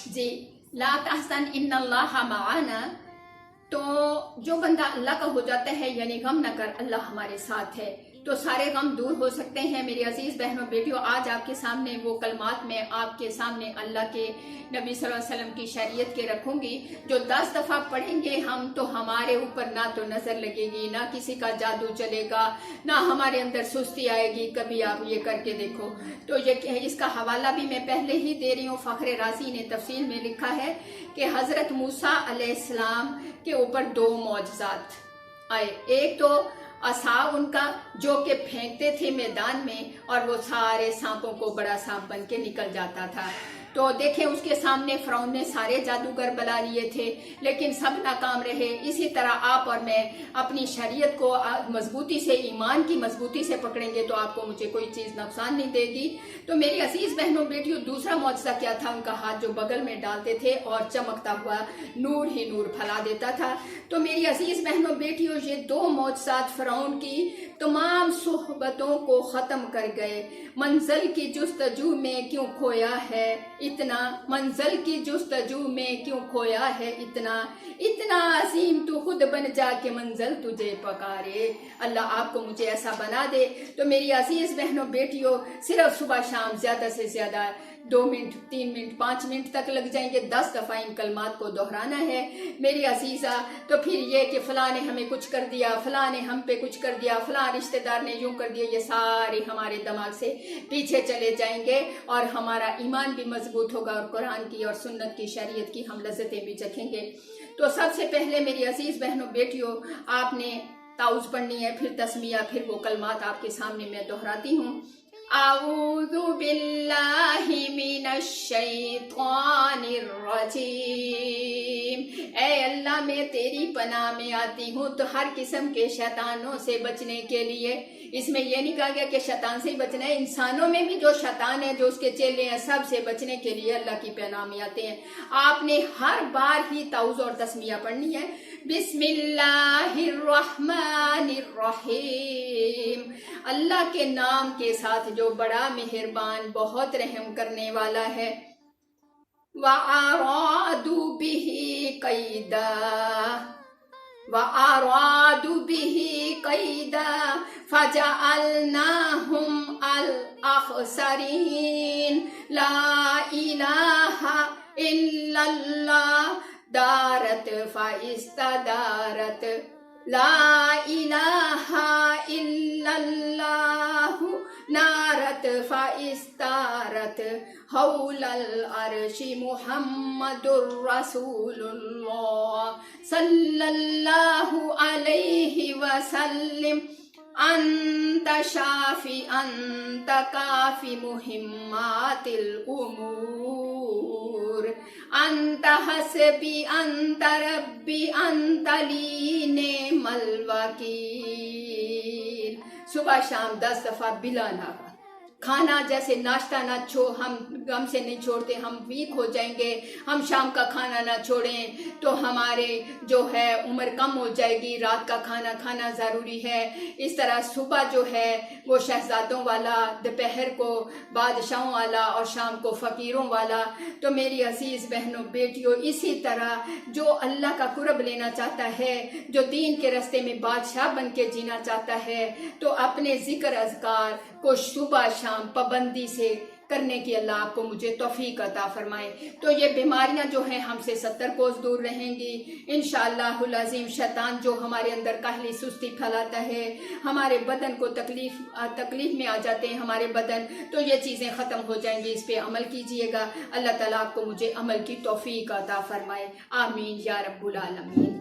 جی، لا تحزن ان اللہ معانا، تو جو بندہ اللہ کا ہو جاتا ہے یعنی غم نہ کر، اللہ ہمارے ساتھ ہے تو سارے غم دور ہو سکتے ہیں۔ میری عزیز بہنوں بیٹیوں، آج آپ کے سامنے وہ کلمات میں آپ کے سامنے اللہ کے نبی صلی اللہ علیہ وسلم کی شریعت کے رکھوں گی، جو 10 دفعہ پڑھیں گے ہم تو ہمارے اوپر نہ تو نظر لگے گی، نہ کسی کا جادو چلے گا، نہ ہمارے اندر سستی آئے گی۔ کبھی آپ یہ کر کے دیکھو تو یہ اس کا حوالہ بھی میں پہلے ہی دے رہی ہوں۔ فخر رازی نے تفصیل میں لکھا ہے کہ حضرت موسیٰ علیہ السلام کے اوپر 2 معجزات آئے۔ ایک تو عصا ان کا جو کہ پھینکتے تھے میدان میں اور وہ سارے سانپوں کو بڑا سانپ بن کے نکل جاتا تھا۔ تو دیکھیں اس کے سامنے فرعون نے سارے جادوگر بلا لیے تھے لیکن سب ناکام رہے۔ اسی طرح آپ اور میں اپنی شریعت کو مضبوطی سے، ایمان کی مضبوطی سے پکڑیں گے تو آپ کو مجھے کوئی چیز نقصان نہیں دے گی۔ تو میری عزیز بہنوں بیٹیوں، دوسرا معجزہ کیا تھا؟ ان کا ہاتھ جو بغل میں ڈالتے تھے اور چمکتا ہوا نور ہی نور پھیلا دیتا تھا۔ تو میری عزیز بہنوں بیٹیوں، یہ 2 معجزات فرعون کی تمام صحبتوں کو ختم کر گئے۔ منزل کی جستجو میں کیوں کھویا ہے اتنا، منزل کی جستجو میں کیوں کھویا ہے اتنا، اتنا عظیم تو خود بن جا کے منزل تجھے پکارے۔ اللہ آپ کو مجھے ایسا بنا دے۔ تو میری عزیز بہنوں بیٹیوں، صرف صبح شام زیادہ سے زیادہ 2 منٹ 3 منٹ 5 منٹ تک لگ جائیں گے، 10 دفعہ ان کلمات کو دہرانا ہے میری عزیزہ۔ تو پھر یہ کہ فلاں نے ہمیں کچھ کر دیا، فلاں نے ہم پہ کچھ کر دیا، فلاں رشتہ دار نے یوں کر دیا، یہ سارے ہمارے دماغ سے پیچھے چلے جائیں گے اور ہمارا ایمان بھی مضبوط ہوگا اور قرآن کی اور سنت کی شریعت کی ہم لذتیں بھی چکھیں گے۔ تو سب سے پہلے میری عزیز بہنوں بیٹیوں، آپ نے تعوذ پڑھنی ہے، پھر تسمیہ، پھر وہ کلمات آپ کے سامنے میں دہراتی ہوں۔ اعوذ باللہ من الشیطان الرجیم، اے اللہ میں تیری پناہ میں آتی ہوں تو ہر قسم کے شیطانوں سے بچنے کے لیے۔ اس میں یہ نہیں کہا گیا کہ شیطان سے ہی بچنا ہے، انسانوں میں بھی جو شیطان ہے، جو اس کے چیلے ہیں، سب سے بچنے کے لیے اللہ کی پناہ میں آتے ہیں۔ آپ نے ہر بار ہی تعوذ اور تسمیہ پڑھنی ہے۔ بسم اللہ الرحمن الرحیم، اللہ کے نام کے ساتھ جو بڑا مہربان بہت رحم کرنے والا ہے۔ وَأَرَادُوا بِهِ قَيْدًا، وَأَرَادُوا بِهِ قَيْدًا فَجَعَلْنَاهُمْ الْأَخْسَرِينَ۔ لا الہ الا اللہ دارت فاستدارت، لا الہ الا اللہ نارت فاستارت، حول العرش محمد الرسول اللہ صلی اللہ علیہ وسلم، انت شافی انت کافی مہمات الامور، انت حسبی انت ربی انت لی نعم الوکیل۔ صبح شام 10 دفعہ بلا ناغہ۔ کھانا جیسے ناشتہ نہ ہم سے نہیں چھوڑتے، ہم ویک ہو جائیں گے۔ ہم شام کا کھانا نہ چھوڑیں تو ہمارے جو ہے عمر کم ہو جائے گی۔ رات کا کھانا کھانا ضروری ہے۔ اس طرح صبح جو ہے وہ شہزادوں والا، دوپہر کو بادشاہوں والا اور شام کو فقیروں والا۔ تو میری عزیز بہنوں بیٹیوں، اسی طرح جو اللہ کا قرب لینا چاہتا ہے، جو دین کے راستے میں بادشاہ بن کے جینا چاہتا ہے، تو اپنے ذکر اذکار کو صبح شام پابندی سے کرنے کی اللہ آپ کو مجھے توفیق عطا فرمائے۔ تو یہ بیماریاں جو ہیں ہم سے 70 کوس دور رہیں گی انشاءاللہ العظیم۔ شیطان جو ہمارے اندر کاہلی سستی پھیلاتا ہے، ہمارے بدن کو تکلیف میں آ جاتے ہیں ہمارے بدن، تو یہ چیزیں ختم ہو جائیں گی۔ اس پہ عمل کیجئے گا۔ اللہ تعالیٰ آپ کو مجھے عمل کی توفیق عطا فرمائے۔ آمین یا رب العالمین۔